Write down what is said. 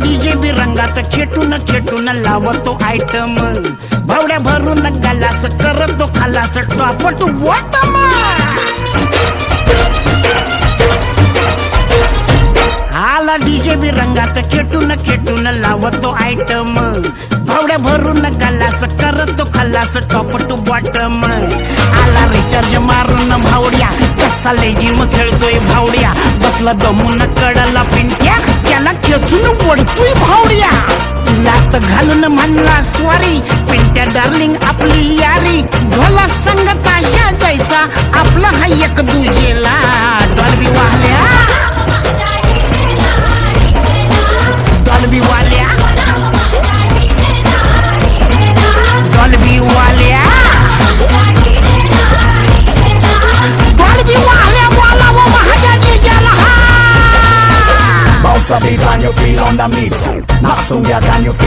DJ बी रंगात खेटून खेटून लावतो item भावड्या भरून गलास करतो खलास टॉप टू बॉटम आला डीजे बी रंगात खेटून खेटून लावतो आयटम भावड्या भरून गलास करतो खलास टॉप टू बॉटम आला रिचार्ज मारून भावड्या कसा लेजिम खेळतोय भावड्या बसला दमून कडला पिंट्या त्याला खेचून ओढतोय भावड्या लात घालून म्हणला स्वारी पिंट्या डार्लिंग आपली यारी ढोला संगत अशा जैसा आपला हा एक दुजेला डॉल्बी वाल्या डॉल्बी वाल्या डॉल्बी वाल्या डॉल्बी वाल्या वाला वो महाजाजी गेला Bounce a beat and you feel on the meat. Not soon, yeah, can you feel?